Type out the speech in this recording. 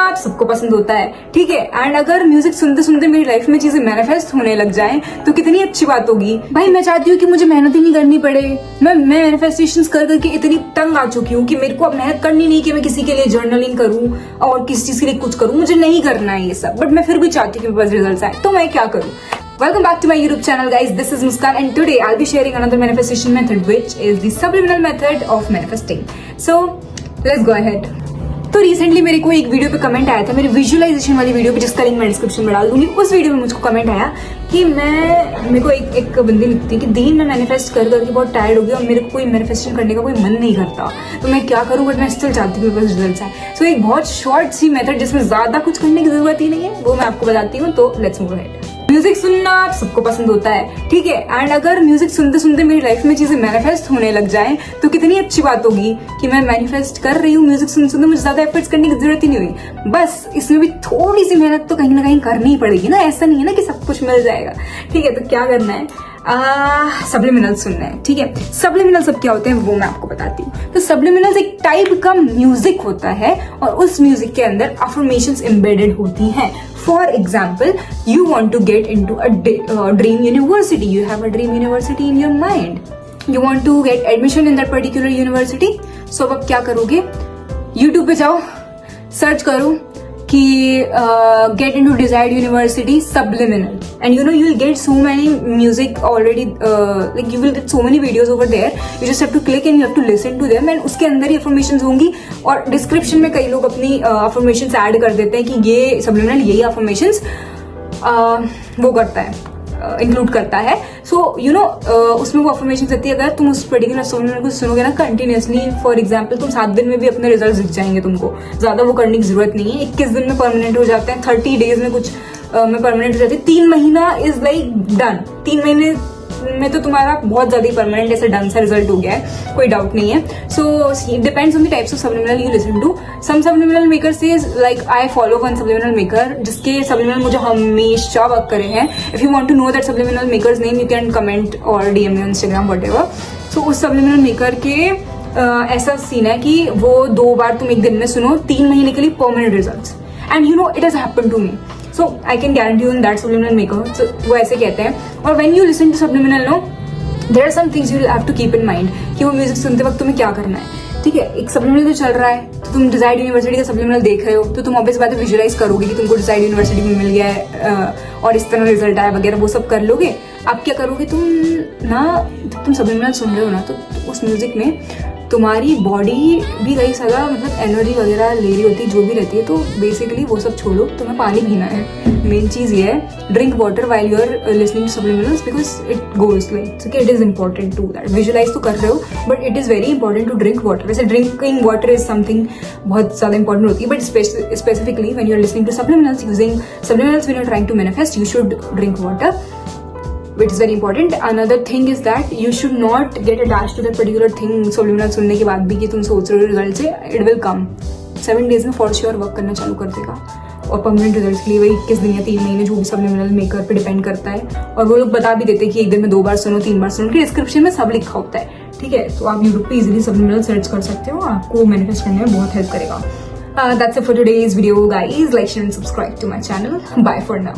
आप सबको पसंद होता है, ठीक है। एंड अगर म्यूजिक सुनते सुनते मेरी लाइफ में चीजें मैनिफेस्ट होने लग जाएं तो कितनी अच्छी बात होगी। भाई मैं चाहती हूँ कि मुझे मेहनत ही नहीं करनी पड़े। मैं मैनिफेस्टेशंस कर करके इतनी तंग आ चुकी हूँ कि मेरे को अब मेहनत करनी नहीं कि मैं किसी के लिए जर्नलिंग करूँ और किसी चीज के लिए कुछ करूँ, मुझे नहीं करना है ये सब। बट मैं फिर भी चाहती हूँ कि मेरे पास रिजल्ट आए, तो मैं क्या करूँ। Welcome back to my YouTube channel, guys. This is Muskan, and today I'll be sharing another manifestation method, which is the subliminal method of manifesting. So let's go ahead. तो रिसेंटली मेरे को एक video पे comment आया था, मेरे visualisation वाली video पे, जिसका लिंक मैं डिस्क्रिप्शन में डाल दूंगी। उस वीडियो में मुझको कमेंट आया कि मेरे को एक बंदी लिखती है कि दीन मैं मैनिफेस्ट कर करके बहुत टायर्ड हो गई और मेरे को कोई मैनिफेस्टेशन करने का कोई मन नहीं करता, तो मैं क्या करूँ, बट मैं स्टिल चाहती हूँ मेरे पास रिजल्ट्स आए। सो एक बहुत शॉर्ट सी मेथड जिसमें ज्यादा कुछ करने की जरूरत ही नहीं है, वो मैं आपको बताती हूँ। तो लेट्स मूव अहेड। म्यूजिक सुनना आप सबको पसंद होता है, ठीक है। एंड अगर म्यूजिक सुनते सुनते मेरी लाइफ में चीजें मैनिफेस्ट होने लग जाएं तो कितनी अच्छी बात होगी कि मैं मैनिफेस्ट कर रही हूँ। म्यूजिक सुनते सुनते मुझे ज्यादा एफर्ट्स करने की जरूरत ही नहीं हुई, बस इसमें भी थोड़ी सी मेहनत तो कहीं ना कहीं करनी ही पड़ेगी ना। ऐसा नहीं है ना कि सब कुछ मिल जाएगा, ठीक है। तो क्या करना है, सब्लिमिनल सुनना है, ठीक है। सब्लिमिनल सब क्या होते हैं वो मैं आपको बताती हूँ। तो सब्लिमिनल एक टाइप का म्यूजिक होता है और उस म्यूजिक के अंदर अफर्मेशंस एम्बेडेड होती हैं। For example, you want to get into a dream university. You have a dream university in your mind. You want to get admission in that particular university. So अब क्या करोगे, YouTube पे जाओ, search करो कि get into desired university subliminal, and you know you will get so many music already, like you will get so many videos over there. You just have to click and you have to listen to them, and उसके अंदर ही affirmations होंगी। और description में कई लोग अपनी affirmations add कर देते हैं कि ये subliminal यही affirmations वो करता है, इंक्लूड करता है। सो यू नो उसमें वो अफर्मेशन देती है। अगर तुम उस पर्टिकुलर सब्लिमिनल को सुनोगे ना कंटिन्यूसली, फॉर एग्जांपल तुम 7 दिन में भी अपने रिजल्ट दिख जाएंगे, तुमको ज्यादा वो करने की जरूरत नहीं है। 21 दिन में परमानेंट हो जाते हैं, 30 डेज में कुछ में परमानेंट हो जाते हैं, 3 महीना इज लाइक डन। 3 महीने में तो तुम्हारा बहुत ज्यादा परमानेंट ऐसा डन सा रिजल्ट हो गया है, कोई डाउट नहीं है। So it depends on the types of subliminal you listen to. Some subliminal maker says like I follow one subliminal maker जिसके सब्लिमिनल मुझे हमेशा वर्क करे हैं। If you want to know that subliminal makers name, you can comment और DM me on Instagram whatever. So उस subliminal maker के ऐसा scene है कि वो 2 बार तुम एक दिन में सुनो, 3 महीने के लिए permanent results. And you know it has happened to me, so I can guarantee you in that subliminal maker. So वो ऐसे कहते हैं। और when you listen to subliminal, no, there are some things you will have to keep in mind कि वो music सुनते वक्त तुम्हें क्या करना है, ठीक है। एक सब्लिमिनल जो चल रहा है, तो तुम डिजायर्ड यूनिवर्सिटी का सब्लिमिनल देख रहे हो, तो तुम ऑब्वियस बात है विजुअलाइज करोगे कि तुमको डिजायर्ड यूनिवर्सिटी में मिल गया है और इस तरह रिजल्ट आया वगैरह, वो सब कर लोगे। अब क्या करोगे तुम ना, जब तुम सब्लिमिनल सुन रहे हो ना, तो उस म्यूजिक में तुम्हारी बॉडी भी कई सारा मतलब एनर्जी वगैरह ले रही होती है, जो भी रहती है। तो बेसिकली वो सब छोड़ो, तुम्हें पानी पीना है। मेन चीज ये है, drink water while you are listening to subliminals, because it goes like it is important to that. Visualize तो कर रहे हो, but it is very important to drink water. वैसे ड्रिंकिंग वाटर इज समथिंग बहुत ज्यादा इंपॉर्टेंट होती है, but specifically when you are listening to subliminals, using subliminals when you are trying to manifest, you should drink water, which is very important. Another thing is that you should not get attached to that particular thing subliminal सुनने के बाद भी कि तुम सोच रहे हो result से, it will come 7 days में फॉर श्योर वर्क करना चालू कर देगा। और परमानेंट रिजल्ट के लिए वही 21 दिन या 3 महीने जो भी सब्लिमिनल मेकर पे डिपेंड करता है। और वो लोग बता भी देते हैं कि एक दिन में 2 बार सुनो, 3 बार सुनो, कि डिस्क्रिप्शन में सब लिखा होता है, ठीक है। तो आप यूट्यूब पे इजीली सब्लिमिनल सर्च कर सकते हो, आपको मैनिफेस्ट करने में बहुत हेल्प करेगा। That's it for today's video, guys. Like, share and subscribe to my channel. Bye for now.